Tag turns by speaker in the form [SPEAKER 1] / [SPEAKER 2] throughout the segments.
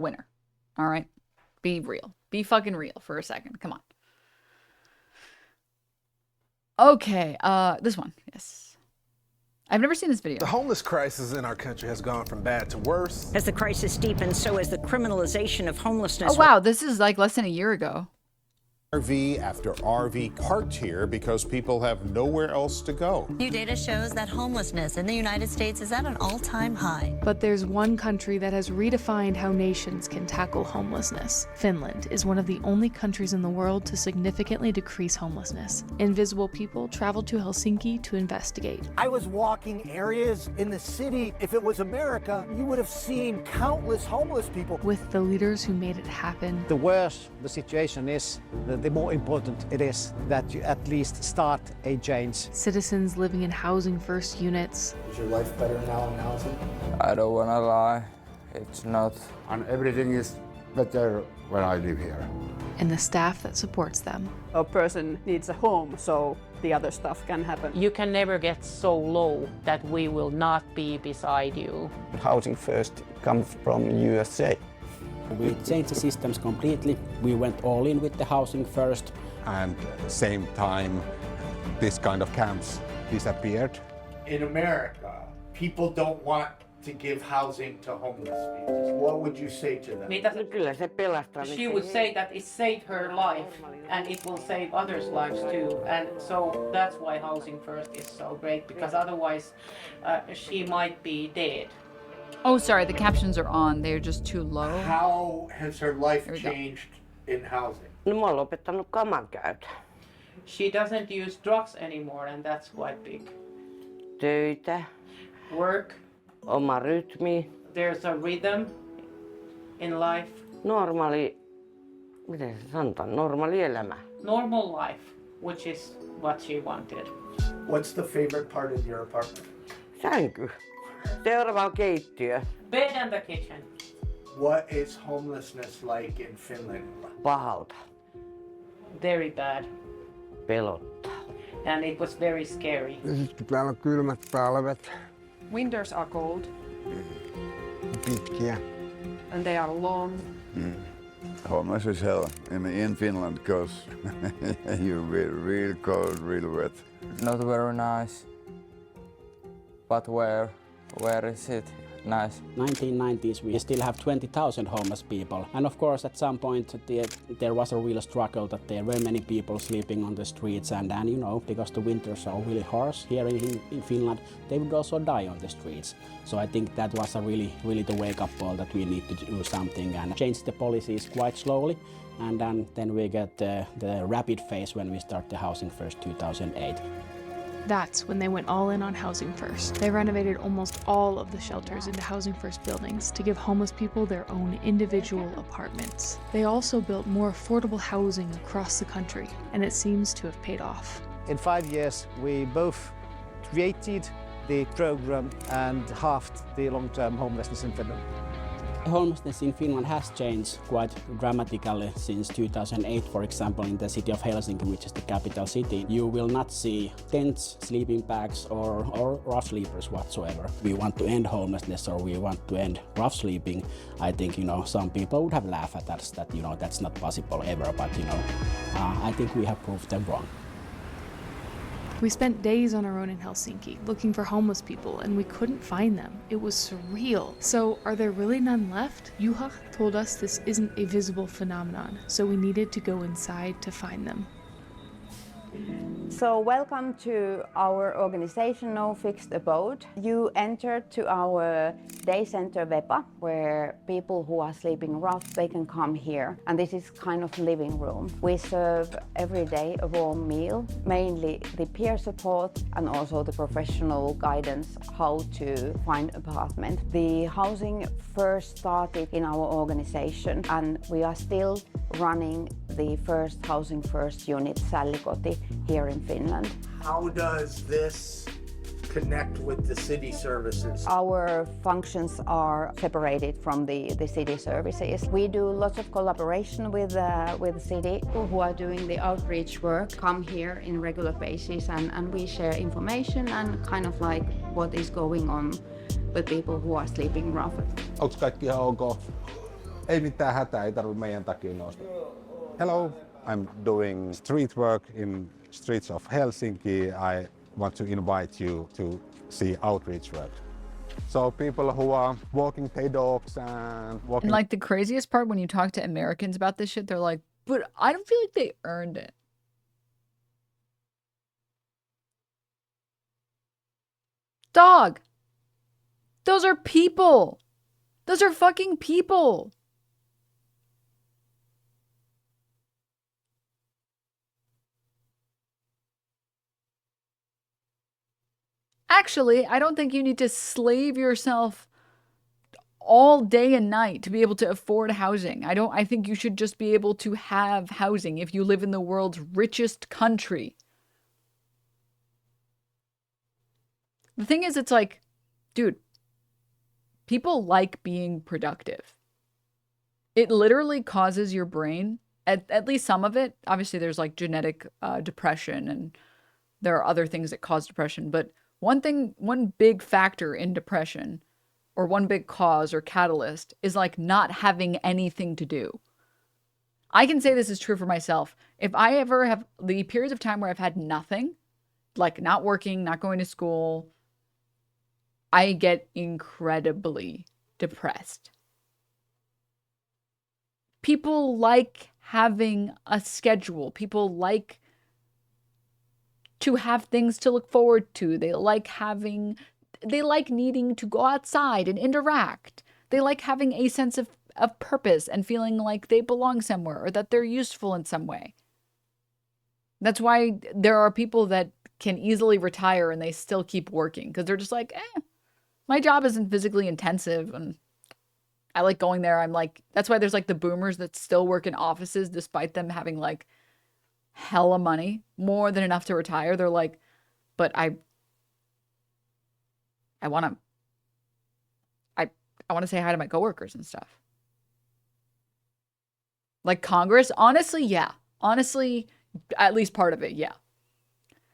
[SPEAKER 1] winner. All right? Be real. Be fucking real for a second. Come on. Okay, this one. Yes. I've never seen this video.
[SPEAKER 2] The homeless crisis in our country has gone from bad to worse.
[SPEAKER 3] As the crisis deepens, so has the criminalization of homelessness.
[SPEAKER 1] Oh, wow. This is like less than a year ago.
[SPEAKER 4] RV after RV parked here because people have nowhere else to go.
[SPEAKER 5] New data shows that homelessness in the United States is at an all-time high.
[SPEAKER 6] But there's one country that has redefined how nations can tackle homelessness. Finland is one of the only countries in the world to significantly decrease homelessness. Invisible People traveled to Helsinki to investigate.
[SPEAKER 7] I was walking areas in the city. If it was America, you would have seen countless homeless people.
[SPEAKER 6] With the leaders who made it happen.
[SPEAKER 8] The worse the situation is, the more important it is that you at least start a change.
[SPEAKER 6] Citizens living in housing first units.
[SPEAKER 9] Is your life better now in housing?
[SPEAKER 10] I don't wanna lie, it's not.
[SPEAKER 11] And everything is better when I live here.
[SPEAKER 6] And the staff that supports them.
[SPEAKER 12] A person needs a home, so the other stuff can happen. You can never get so low that we will not be beside you.
[SPEAKER 13] Housing First comes from USA.
[SPEAKER 14] We changed the systems completely. We went all in with the Housing First.
[SPEAKER 4] And same time, this kind of camps disappeared.
[SPEAKER 15] In America, people don't want to give housing to homeless people. What would you say to them?
[SPEAKER 12] She would say that it saved her life and it will save others' lives too. And so that's why Housing First is so great, because otherwise she might be dead.
[SPEAKER 1] Oh, sorry, the captions are on. They're just too low.
[SPEAKER 15] How has her life changed in housing?
[SPEAKER 12] She doesn't use drugs anymore, and that's quite big. Work. There's a rhythm in life. Normal life, which is what she wanted.
[SPEAKER 15] What's the favorite part of your apartment?
[SPEAKER 12] Bed and the kitchen.
[SPEAKER 15] What is homelessness like in Finland?
[SPEAKER 12] Very bad. And it was very scary.
[SPEAKER 11] Täällä on kylmät talvet.
[SPEAKER 12] Winters are cold.
[SPEAKER 11] Pitkiä.
[SPEAKER 12] And they are long.
[SPEAKER 16] Homeless is hell in Finland because you're real cold, real wet.
[SPEAKER 10] Not very nice. But where is it nice?
[SPEAKER 14] 1990s, we still have 20,000 homeless people. And of course, at some point, there was a real struggle that there were many people sleeping on the streets. And you know, because the winters are really harsh here in Finland, they would also die on the streets. So I think that was a really the wake-up call that we need to do something and change the policies quite slowly. And then we get the rapid phase when we start the Housing First 2008.
[SPEAKER 6] That's when they went all in on Housing First. They renovated almost all of the shelters into Housing First buildings to give homeless people their own individual apartments. They also built more affordable housing across the country, and it seems to have paid off.
[SPEAKER 8] In 5 years, we both created the program and halved the long-term homelessness in Finland.
[SPEAKER 14] Homelessness in Finland has changed quite dramatically since 2008, for example, in the city of Helsinki, which is the capital city. You will not see tents, sleeping bags, or rough sleepers whatsoever. We want to end homelessness, or we want to end rough sleeping. I think, you know, some people would have laughed at us that, you know, that's not possible ever, but, you know, I think we have proved them wrong.
[SPEAKER 6] We spent days on our own in Helsinki looking for homeless people, and we couldn't find them. It was surreal. So are there really none left? Juha told us this isn't a visible phenomenon, so we needed to go inside to find them.
[SPEAKER 17] So welcome to our organization, No Fixed Abode. You entered to our day center Vepa, where people who are sleeping rough, they can come here. And this is kind of living room. We serve every day a warm meal, mainly the peer support and also the professional guidance how to find apartment. The Housing First started in our organization, and we are still running the first Housing First unit, Sallikoti, here in Finland.
[SPEAKER 15] How does this connect with the city services?
[SPEAKER 17] Our functions are separated from the city services. We do lots of collaboration with the city. People who are doing the outreach work come here in regular basis, and we share information and kind of like what is going on with people who are sleeping rough.
[SPEAKER 4] Onko kaikki ihan ok? Ei mitään hätää, ei tarvitse meidän takia nousta. Hello, I'm doing street work in streets of Helsinki. I want to invite you to see outreach work. So people who are walking their dogs and walking...
[SPEAKER 1] And like the craziest part when you talk to Americans about this shit, they're like, but I don't feel like they earned it. Dog. Those are people. Those are fucking people. Actually, I don't think you need to slave yourself all day and night to be able to afford housing. I think you should just be able to have housing if you live in the world's richest country. The thing is, it's like, dude, people like being productive. It literally causes your brain, at least some of it. Obviously, there's like genetic depression and there are other things that cause depression. But one big factor in depression, or one big cause or catalyst, is like not having anything to do. I can say this is true for myself. If I ever have the periods of time where I've had nothing, like not working, not going to school, I get incredibly depressed. People like having a schedule. People like to have things to look forward to. They like needing to go outside and interact. They like having a sense of purpose and feeling like they belong somewhere or that they're useful in some way. That's why there are people that can easily retire and they still keep working because they're just like, my job isn't physically intensive and I like going there. I'm like, that's why there's like the boomers that still work in offices despite them having like hella money, more than enough to retire. They're like, but I want to say hi to my coworkers and stuff. Like Congress, honestly, yeah. Honestly, at least part of it, yeah.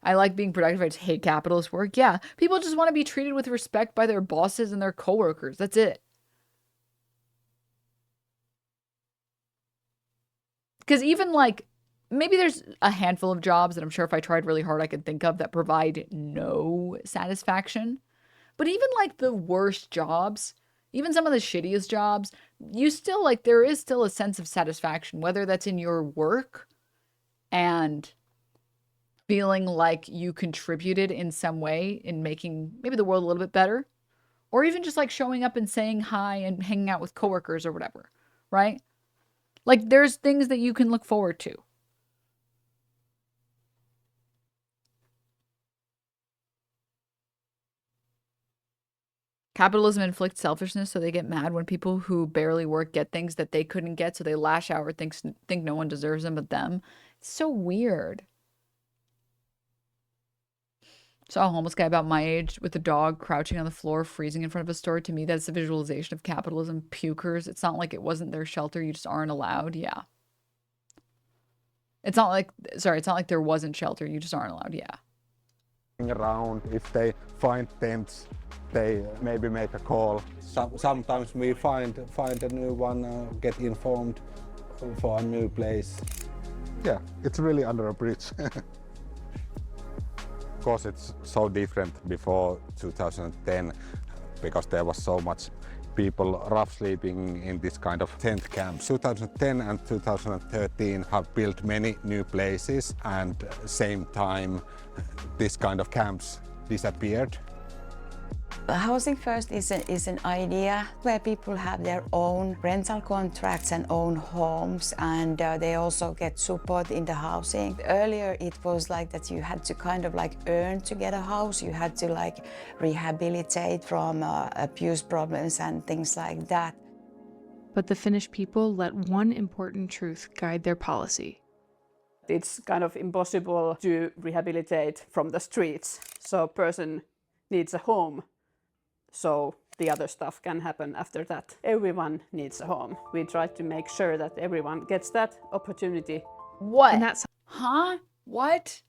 [SPEAKER 1] I like being productive. I just hate capitalist work. Yeah. People just want to be treated with respect by their bosses and their coworkers. That's it. Because even like, maybe there's a handful of jobs that I'm sure if I tried really hard I could think of that provide no satisfaction. But even like the worst jobs, even some of the shittiest jobs, you still like, there is still a sense of satisfaction, whether that's in your work and feeling like you contributed in some way in making maybe the world a little bit better, or even just like showing up and saying hi and hanging out with coworkers or whatever, right? Like there's things that you can look forward to. Capitalism inflicts selfishness, so they get mad when people who barely work get things that they couldn't get, so they lash out or think no one deserves them but them. It's so weird. Saw a homeless guy about my age with a dog crouching on the floor, freezing in front of a store. To me, that's a visualization of capitalism. Pukers. It's not like it wasn't their shelter. You just aren't allowed. Yeah. It's not like, sorry, it's not like there wasn't shelter. You just aren't allowed. Yeah.
[SPEAKER 4] Around, if they find tents, they maybe make a call. Sometimes we find a new one, get informed for a new place. Yeah, it's really under a bridge. Of course, it's so different before 2010 because there was so much people rough sleeping in this kind of tent camps. 2010 and 2013 have built many new places, and same time this kind of camps disappeared.
[SPEAKER 17] Housing First is an idea where people have their own rental contracts and own homes, and they also get support in the housing. Earlier it was like that you had to kind of like earn to get a house. You had to like rehabilitate from abuse problems and things like that.
[SPEAKER 6] But the Finnish people let one important truth guide their policy.
[SPEAKER 18] It's kind of impossible to rehabilitate from the streets. So a person needs a home. So the other stuff can happen after that. Everyone needs a home. We try to make sure that everyone gets that opportunity.
[SPEAKER 1] What?
[SPEAKER 6] And that's
[SPEAKER 1] huh? What?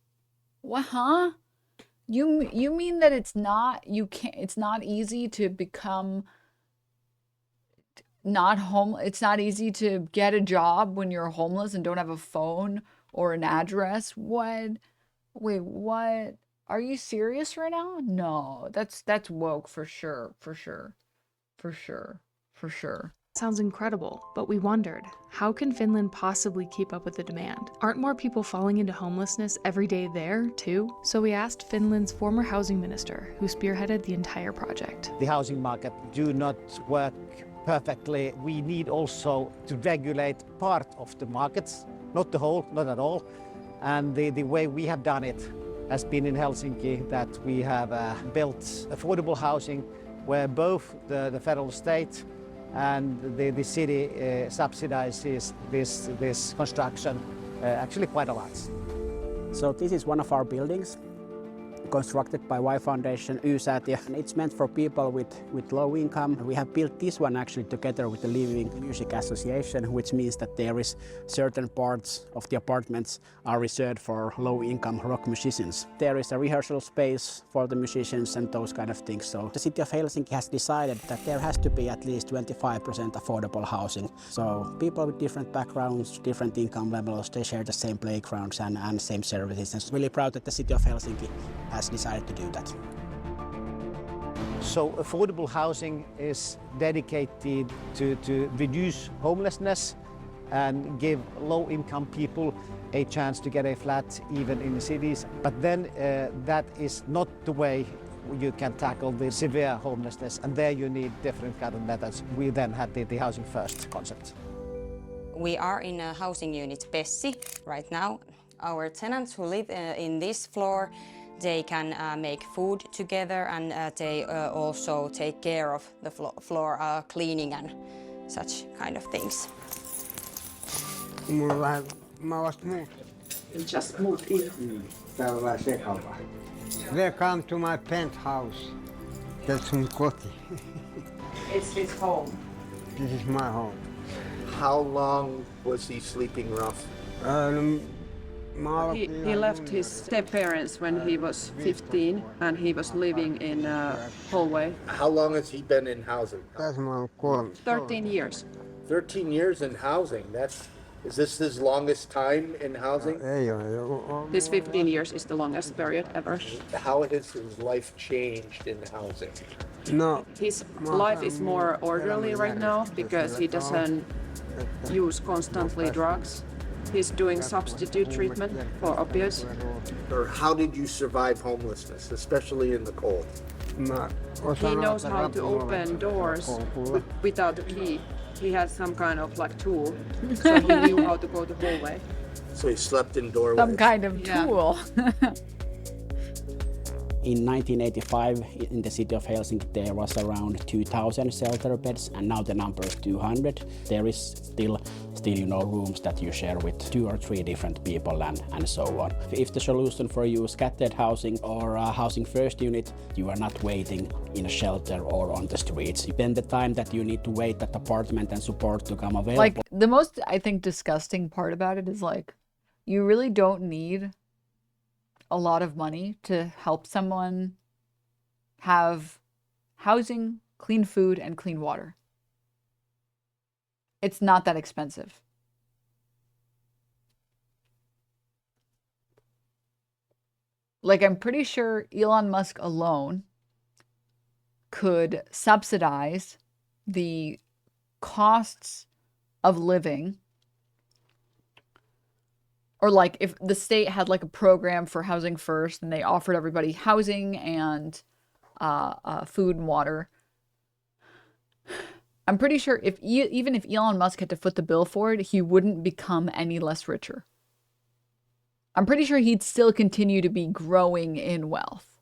[SPEAKER 1] What? Huh? You mean that it's not easy to become it's not easy to get a job when you're homeless and don't have a phone or an address. What? Wait, what? Are you serious right now? No, that's woke for sure, for sure, for sure, for sure.
[SPEAKER 6] Sounds incredible, but we wondered, how can Finland possibly keep up with the demand? Aren't more people falling into homelessness every day there, too? So we asked Finland's former housing minister, who spearheaded the entire project.
[SPEAKER 8] The housing market do not work perfectly. We need also to regulate part of the markets, not the whole, not at all. And the way we have done it has been in Helsinki, that we have built affordable housing where both the federal state and the city subsidizes this construction actually quite a lot.
[SPEAKER 14] So this is one of our buildings, constructed by Y Foundation, Y-säätiö, and it's meant for people with low income. We have built this one actually together with the Living Music Association, which means that there is certain parts of the apartments are reserved for low income rock musicians. There is a rehearsal space for the musicians and those kind of things. So the city of Helsinki has decided that there has to be at least 25% affordable housing. So people with different backgrounds, different income levels, they share the same playgrounds and same services. And I'm really proud that the city of Helsinki has decided to do that.
[SPEAKER 8] So affordable housing is dedicated to reduce homelessness and give low-income people a chance to get a flat even in the cities. But then that is not the way you can tackle the severe homelessness, and there you need different kind of methods. We then had the Housing First concept.
[SPEAKER 19] We are in a housing unit Pessi right now. Our tenants who live in this floor, they can make food together, and they also take care of the floor cleaning and such kind of things.
[SPEAKER 20] Just moved in. They come to my penthouse. That's my koti.
[SPEAKER 12] It's his home.
[SPEAKER 20] This is my home.
[SPEAKER 15] How long was he sleeping rough?
[SPEAKER 21] He left his step-parents when he was 15, and he was living in a hallway.
[SPEAKER 15] How long has he been in housing?
[SPEAKER 21] 13 years.
[SPEAKER 15] 13 years in housing. Is this his longest time in housing?
[SPEAKER 21] This 15 years is the longest period ever.
[SPEAKER 15] How has his life changed in housing?
[SPEAKER 20] No.
[SPEAKER 21] His life is more orderly right now because he doesn't use constantly drugs. He's doing substitute treatment for opioids.
[SPEAKER 15] Or how did you survive homelessness, especially in the cold?
[SPEAKER 21] He knows how to open doors without a key. He had some kind of like tool, so he knew how to go the hallway.
[SPEAKER 15] So he slept in doorways.
[SPEAKER 1] Some kind of tool.
[SPEAKER 14] In 1985, in the city of Helsinki, there was around 2,000 shelter beds, and now the number is 200. There is still rooms that you share with 2 or 3 different people and so on. If the solution for you is scattered housing or a housing first unit, you are not waiting in a shelter or on the streets. Then the time that you need to wait that apartment and support to come available.
[SPEAKER 1] Like, the most, I think, disgusting part about it is, like, you really don't need a lot of money to help someone have housing, clean food, and clean water. It's not that expensive. Like, I'm pretty sure Elon Musk alone could subsidize the costs of living. Or like if the state had like a program for housing first and they offered everybody housing and food and water. I'm pretty sure even if Elon Musk had to foot the bill for it, he wouldn't become any less richer. I'm pretty sure he'd still continue to be growing in wealth.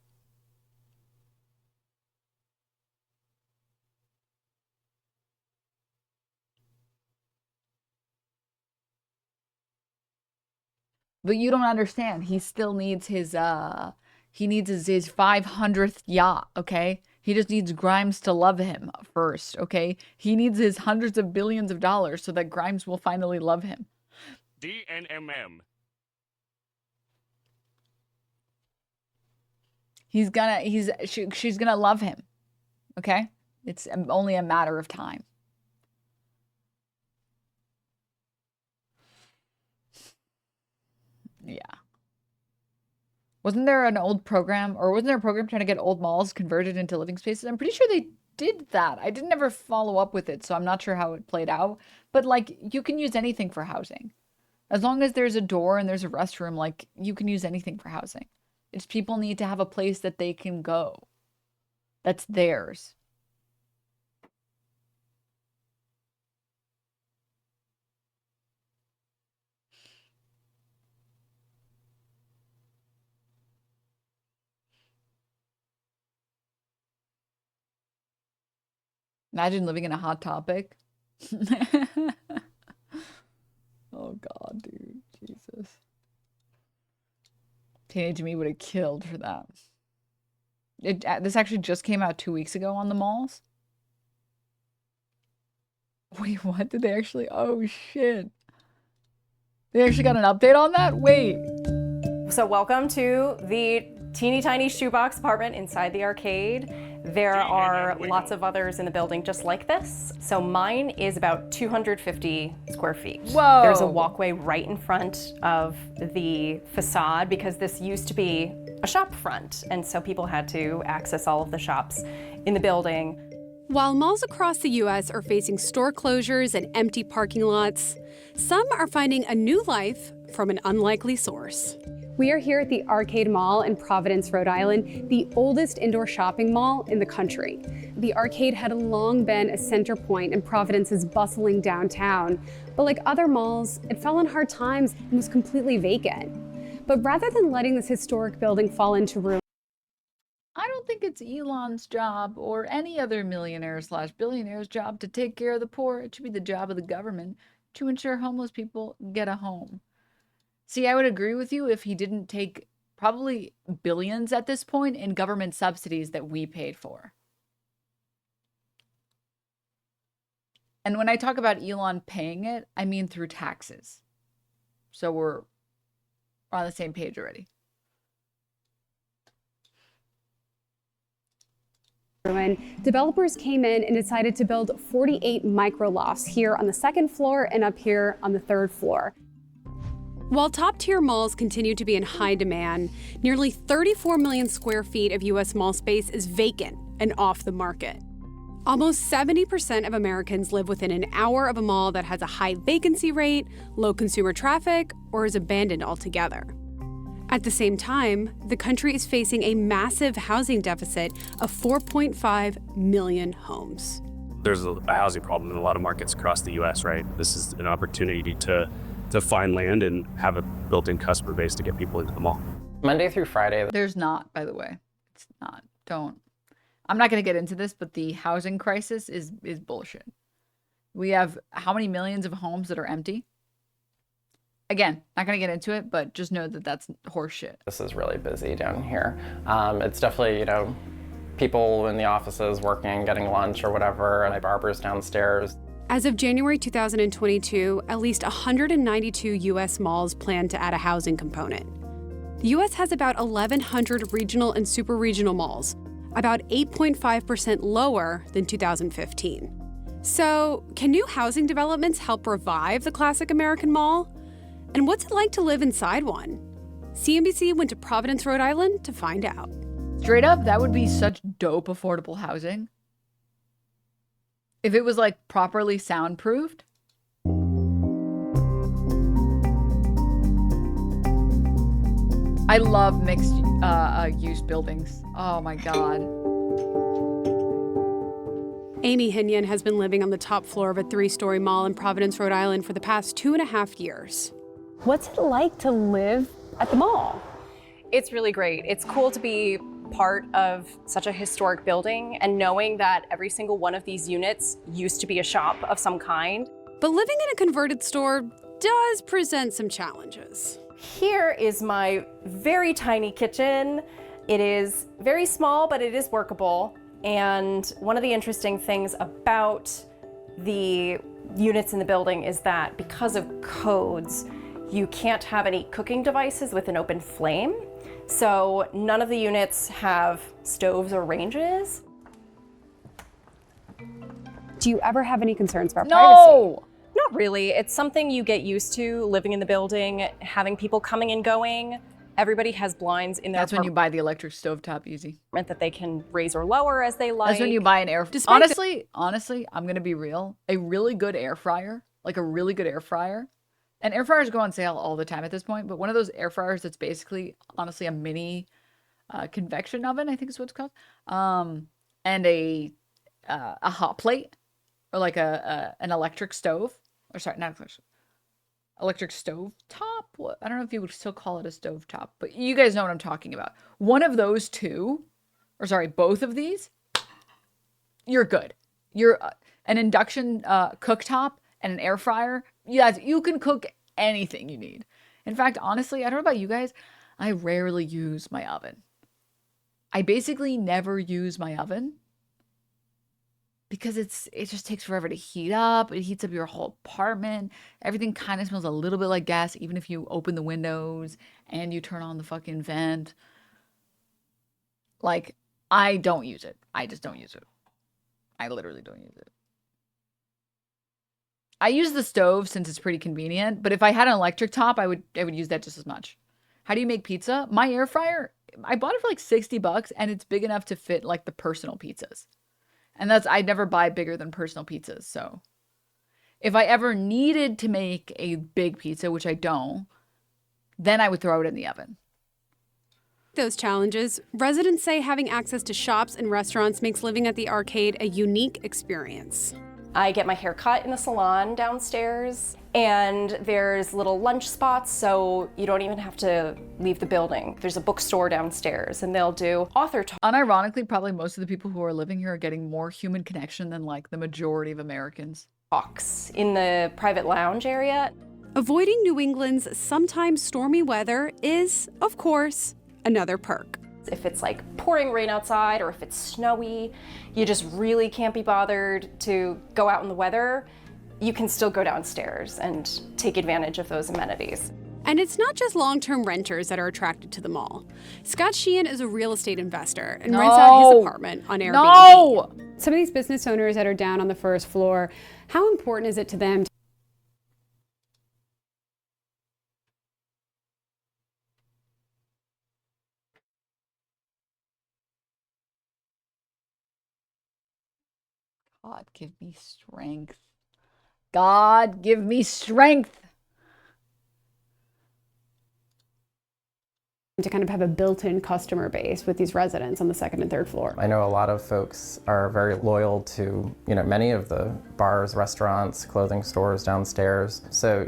[SPEAKER 1] But you don't understand. He still needs his 500th yacht, okay? He just needs Grimes to love him first, okay? He needs his hundreds of billions of dollars so that Grimes will finally love him.
[SPEAKER 22] DNMM.
[SPEAKER 1] She's gonna love him, okay? It's only a matter of time. Wasn't there an old program, or wasn't there a program trying to get old malls converted into living spaces? I'm pretty sure they did that. I didn't ever follow up with it, so I'm not sure how it played out. But like, you can use anything for housing. As long as there's a door and there's a restroom, like, you can use anything for housing. It's people need to have a place that they can go. That's theirs. Imagine living in a Hot Topic. Oh God, dude. Jesus. Teenage me would have killed for that. This actually just came out 2 weeks ago on the malls. Wait, what? Did they actually? Oh, shit. They actually got an update on that? Wait.
[SPEAKER 2] So welcome to the teeny tiny shoebox apartment inside the arcade. There are lots of others in the building just like this. So mine is about 250 square feet.
[SPEAKER 1] Whoa.
[SPEAKER 2] There's a walkway right in front of the facade because this used to be a shop front. And so people had to access all of the shops in the building.
[SPEAKER 3] While malls across the U.S. are facing store closures and empty parking lots, some are finding a new life from an unlikely source. We are here at the Arcade Mall in Providence, Rhode Island, the oldest indoor shopping mall in the country. The arcade had long been a center point in Providence's bustling downtown, but like other malls, it fell on hard times and was completely vacant. But rather than letting this historic building fall into ruin,
[SPEAKER 1] I don't think it's Elon's job or any other millionaire/billionaire's job to take care of the poor. It should be the job of the government to ensure homeless people get a home. See, I would agree with you if he didn't take probably billions at this point in government subsidies that we paid for. And when I talk about Elon paying it, I mean through taxes. So we're on the same page already.
[SPEAKER 3] developers came in and decided to build 48 micro-lofts here on the second floor and up here on the third floor. While top-tier malls continue to be in high demand, nearly 34 million square feet of U.S. mall space is vacant and off the market. Almost 70% of Americans live within an hour of a mall that has a high vacancy rate, low consumer traffic, or is abandoned altogether. At the same time, the country is facing a massive housing deficit of 4.5 million homes.
[SPEAKER 23] There's a housing problem in a lot of markets across the U.S., right? This is an opportunity to find land and have a built-in customer base to get people into the mall.
[SPEAKER 24] Monday through Friday.
[SPEAKER 1] There's not, by the way. It's not. Don't. I'm not going to get into this, but the housing crisis is bullshit. We have how many millions of homes that are empty? Again, not going to get into it, but just know that that's horseshit.
[SPEAKER 24] This is really busy down here. It's definitely, people in the offices working, getting lunch or whatever, and my barber's downstairs.
[SPEAKER 3] As of January 2022, at least 192 U.S. malls plan to add a housing component. The U.S. has about 1,100 regional and super-regional malls, about 8.5% lower than 2015. So, can new housing developments help revive the classic American mall? And what's it like to live inside one? CNBC went to Providence, Rhode Island to find out.
[SPEAKER 1] Straight up, that would be such dope affordable housing. If it was like properly soundproofed. I love mixed use buildings. Oh my God.
[SPEAKER 3] Amy Hinion has been living on the top floor of a 3-story mall in Providence, Rhode Island for the past 2.5 years. What's it like to live at the mall?
[SPEAKER 2] It's really great. It's cool to be part of such a historic building and knowing that every single one of these units used to be a shop of some kind.
[SPEAKER 3] But living in a converted store does present some challenges.
[SPEAKER 2] Here is my very tiny kitchen. It is very small, but it is workable. And one of the interesting things about the units in the building is that because of codes, you can't have any cooking devices with an open flame. So none of the units have stoves or ranges.
[SPEAKER 3] Do you ever have any concerns about
[SPEAKER 2] privacy? Not really. It's something you get used to living in the building, having people coming and going. Everybody has blinds in their
[SPEAKER 1] That's when you buy the electric stovetop easy.
[SPEAKER 2] apartment that they can raise or lower as they like.
[SPEAKER 1] That's when you buy an air fryer. Honestly, I'm going to be real. A really good air fryer, like a really good air fryer. And air fryers go on sale all the time at this point, but one of those air fryers that's basically, honestly, a mini convection oven, I think is what it's called. And a hot plate, or like an electric stove. Or sorry, not electric stove top. What? I don't know if you would still call it a stove top, but you guys know what I'm talking about. One of those two, or sorry, both of these, you're good. You're an induction cooktop and an air fryer. Yes, you can cook anything you need. In fact, honestly, I don't know about you guys, I rarely use my oven. I basically never use my oven because it just takes forever to heat up. It heats up your whole apartment. Everything kind of smells a little bit like gas, even if you open the windows and you turn on the fucking vent. Like, I don't use it. I just don't use it. I literally don't use it. I use the stove since it's pretty convenient, but if I had an electric top, I would use that just as much. How do you make pizza? My air fryer, I bought it for like $60 and it's big enough to fit like the personal pizzas. And I'd never buy bigger than personal pizzas. So if I ever needed to make a big pizza, which I don't, then I would throw it in the oven.
[SPEAKER 3] Those challenges, residents say having access to shops and restaurants makes living at the arcade a unique experience.
[SPEAKER 2] I get my hair cut in the salon downstairs, and there's little lunch spots, so you don't even have to leave the building. There's a bookstore downstairs, and they'll do author talks.
[SPEAKER 1] Unironically, probably most of the people who are living here are getting more human connection than like the majority of Americans.
[SPEAKER 2] Talks in the private lounge area.
[SPEAKER 3] Avoiding New England's sometimes stormy weather is, of course, another perk.
[SPEAKER 2] If it's like pouring rain outside or if it's snowy, you just really can't be bothered to go out in the weather, you can still go downstairs and take advantage of those amenities.
[SPEAKER 3] And it's not just long-term renters that are attracted to the mall. Scott Sheehan is a real estate investor and rents out his apartment on Airbnb.
[SPEAKER 1] No!
[SPEAKER 3] Some of these business owners that are down on the first floor, how important is it to them
[SPEAKER 1] God, give me strength. God, give me strength.
[SPEAKER 3] to kind of have a built-in customer base with these residents on the second and third floor?
[SPEAKER 24] I know a lot of folks are very loyal to, many of the bars, restaurants, clothing stores downstairs. So,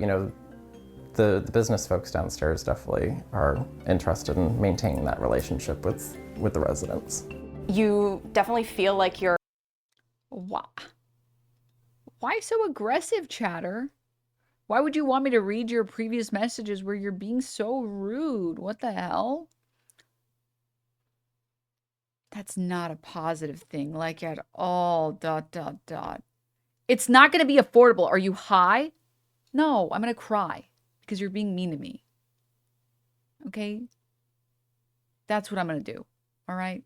[SPEAKER 24] the business folks downstairs definitely are interested in maintaining that relationship with the residents.
[SPEAKER 2] You definitely feel like you're...
[SPEAKER 1] Why so aggressive, chatter? Why would you want me to read your previous messages where you're being so rude? What the hell? That's not a positive thing, like at all, ... It's not going to be affordable. Are you high? No, I'm going to cry because you're being mean to me. Okay? That's what I'm going to do. All right?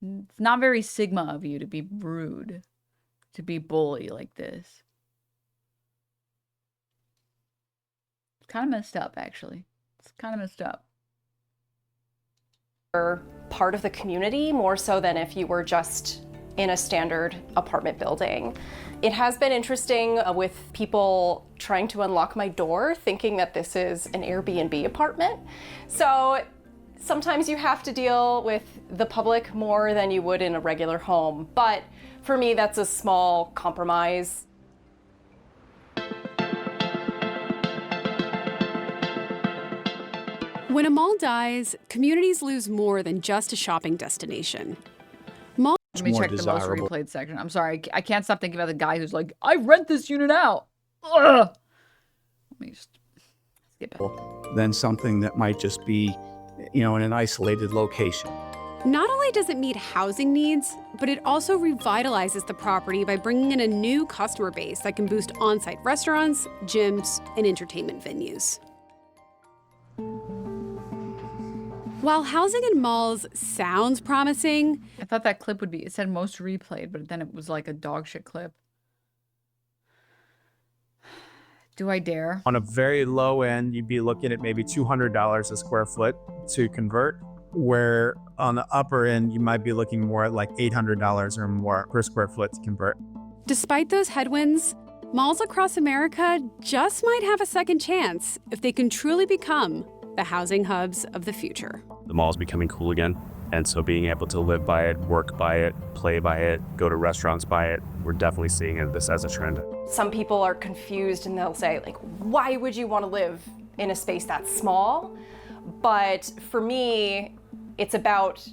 [SPEAKER 1] It's not very Sigma of you to be rude, to be bully like this. It's kind of messed up, actually. It's kind of messed up.
[SPEAKER 2] You're part of the community more so than if you were just in a standard apartment building. It has been interesting with people trying to unlock my door thinking that this is an Airbnb apartment. So sometimes you have to deal with the public more than you would in a regular home. But for me, that's a small compromise.
[SPEAKER 3] When a mall dies, communities lose more than just a shopping destination.
[SPEAKER 1] Let me check the most replayed section. I'm sorry, I can't stop thinking about the guy who's like, I rent this unit out. Ugh. Let me just skip it.
[SPEAKER 5] Than something that might just be, in an isolated location.
[SPEAKER 3] Not only does it meet housing needs, but it also revitalizes the property by bringing in a new customer base that can boost on-site restaurants, gyms, and entertainment venues. While housing in malls sounds promising...
[SPEAKER 1] I thought that clip would be, it said most replayed, but then it was like a dog shit clip. Do I dare?
[SPEAKER 7] On a very low end, you'd be looking at maybe $200 a square foot to convert, where on the upper end, you might be looking more at like $800 or more per square foot to convert.
[SPEAKER 3] Despite those headwinds, malls across America just might have a second chance if they can truly become the housing hubs of the future.
[SPEAKER 23] The mall's becoming cool again. And so being able to live by it, work by it, play by it, go to restaurants by it, we're definitely seeing this as a trend.
[SPEAKER 2] Some people are confused and they'll say, like, why would you want to live in a space that's small? But for me, it's about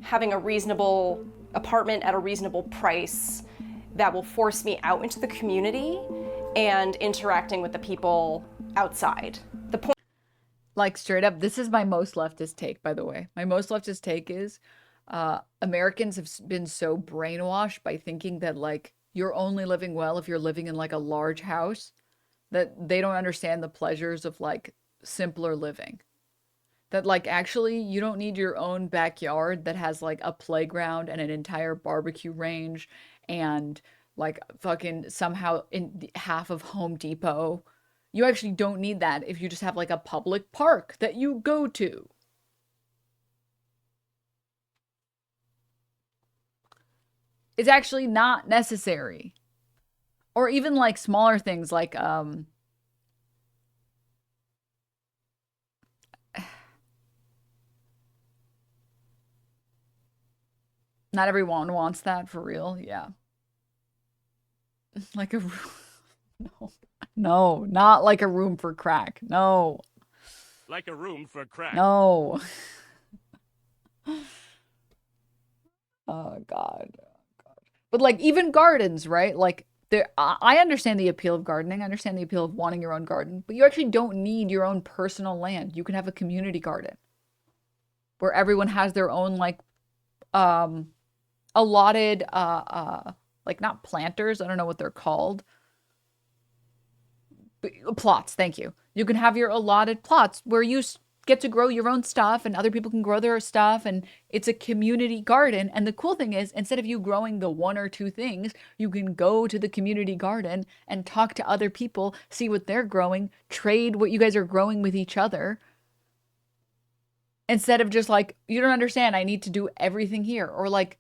[SPEAKER 2] having a reasonable apartment at a reasonable price that will force me out into the community and interacting with the people outside. The point,
[SPEAKER 1] like, straight up, this is my most leftist take, by the way. My most leftist take is Americans have been so brainwashed by thinking that, like, you're only living well if you're living in, like, a large house, that they don't understand the pleasures of, like, simpler living. That, like, actually, you don't need your own backyard that has, like, a playground and an entire barbecue range and, like, fucking somehow in half of Home Depot. You actually don't need that if you just have, like, a public park that you go to. It's actually not necessary. Or even, like, smaller things like, not everyone wants that, for real. Yeah. Like a room. No. No, not like a room for crack. No.
[SPEAKER 22] Like a room for crack.
[SPEAKER 1] No. Oh, God. But, like, even gardens, right? Like, I understand the appeal of gardening. I understand the appeal of wanting your own garden. But you actually don't need your own personal land. You can have a community garden where everyone has their own, like, allotted, like, not planters. I don't know what they're called. Plots, thank you. You can have your allotted plots where you get to grow your own stuff and other people can grow their stuff, and it's a community garden. And the cool thing is, instead of you growing the one or two things, you can go to the community garden and talk to other people, see what they're growing, trade what you guys are growing with each other. Instead of just like, you don't understand, I need to do everything here. Or like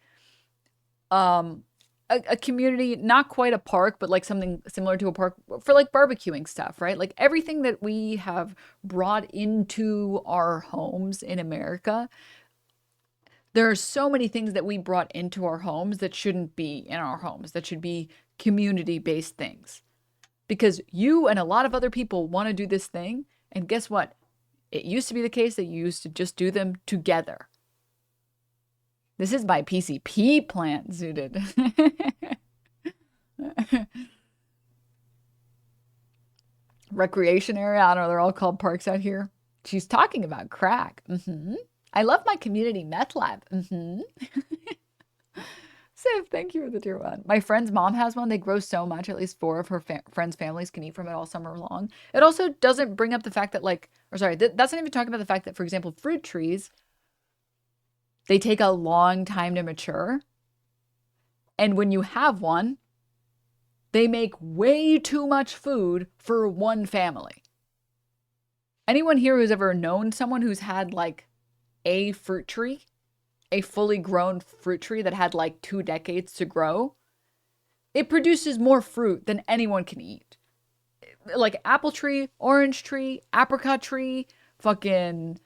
[SPEAKER 1] a community, not quite a park, but like something similar to a park for like barbecuing stuff, right? Like everything that we have brought into our homes in America, there are so many things that we brought into our homes that shouldn't be in our homes, that should be community-based things. Because you and a lot of other people want to do this thing, and guess what? It used to be the case that you used to just do them together. This is my PCP plant, Zooted. Recreation area. I don't know. They're all called parks out here. She's talking about crack. I love my community meth lab. Siv, thank you for the tier 1. My friend's mom has one. They grow so much. At least 4 of her friends' families can eat from it all summer long. It also doesn't bring up the fact that, like, or sorry, that's not even talking about the fact that, for example, fruit trees, they take a long time to mature. And when you have one, they make way too much food for one family. Anyone here who's ever known someone who's had like a fruit tree, a fully grown fruit tree that had like 2 decades to grow, it produces more fruit than anyone can eat. Like apple tree, orange tree, apricot tree, fucking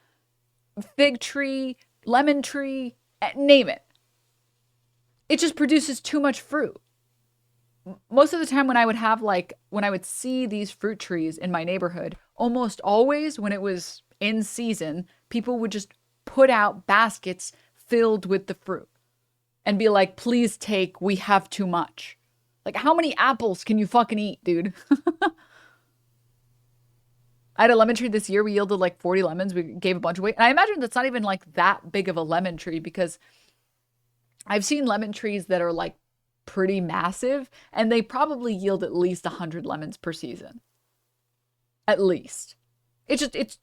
[SPEAKER 1] fig tree, lemon tree, name it. It just produces too much fruit. Most of the time when I would see these fruit trees in my neighborhood, almost always when it was in season, people would just put out baskets filled with the fruit and be like, please take, we have too much. Like, how many apples can you fucking eat, dude? I had a lemon tree this year. We yielded like 40 lemons. We gave a bunch away. And I imagine that's not even like that big of a lemon tree, because I've seen lemon trees that are like pretty massive and they probably yield at least 100 lemons per season. At least.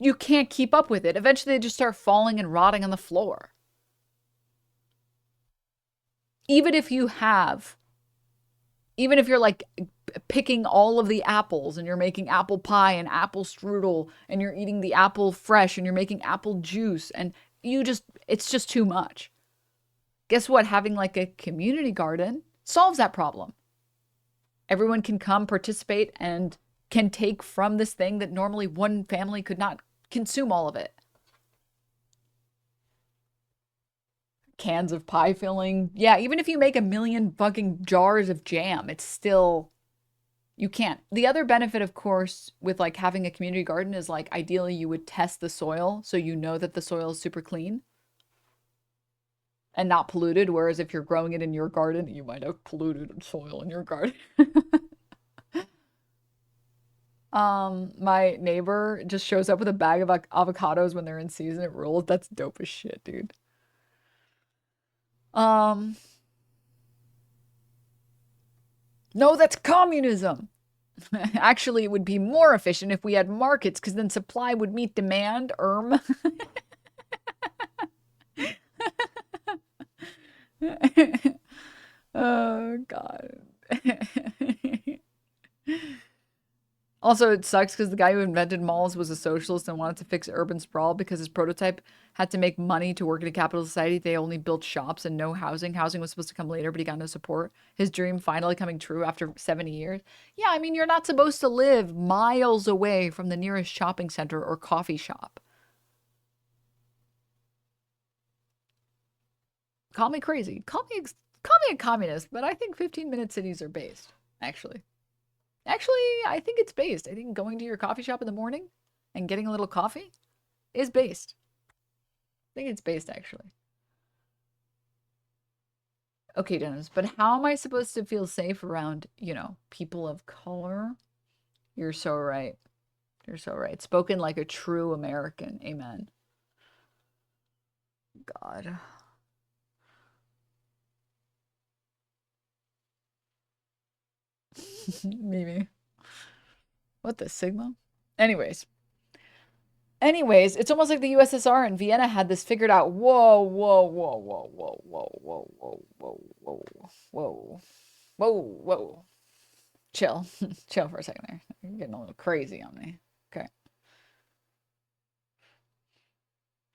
[SPEAKER 1] You can't keep up with it. Eventually they just start falling and rotting on the floor. Even if you're like picking all of the apples and you're making apple pie and apple strudel and you're eating the apple fresh and you're making apple juice and it's just too much. Guess what? Having like a community garden solves that problem. Everyone can come participate and can take from this thing that normally one family could not consume all of it. Cans of pie filling. Yeah, even if you make 1 million fucking jars of jam, it's still, you can't. The other benefit, of course, with like having a community garden is like ideally you would test the soil so you know that the soil is super clean and not polluted. Whereas if you're growing it in your garden, you might have polluted soil in your garden. My neighbor just shows up with a bag of avocados when they're in season. It rules. That's dope as shit, dude. No, that's communism. Actually, it would be more efficient if we had markets, because then supply would meet demand. Oh, God. Also, it sucks because the guy who invented malls was a socialist and wanted to fix urban sprawl because his prototype had to make money to work in a capitalist society. They only built shops and no housing. Housing was supposed to come later, but he got no support. His dream finally coming true after 70 years. Yeah, I mean, you're not supposed to live miles away from the nearest shopping center or coffee shop. Call me crazy. Call me a communist, but I think 15-minute cities are based, actually. Actually, I think it's based. I think going to your coffee shop in the morning and getting a little coffee is based. I think it's based, actually. Okay, Denims, but how am I supposed to feel safe around, you know, people of color? You're so right. You're so right. Spoken like a true American. Amen. God. Maybe. What the Sigma? Anyways, it's almost like the USSR and Vienna had this figured out. Whoa, whoa, whoa, whoa, whoa, whoa, whoa, whoa, whoa, whoa, whoa, whoa, whoa. Chill. Chill for a second there. You're getting a little crazy on me. Okay.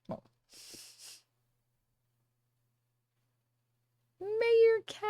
[SPEAKER 1] Whoa. Mayor Cat.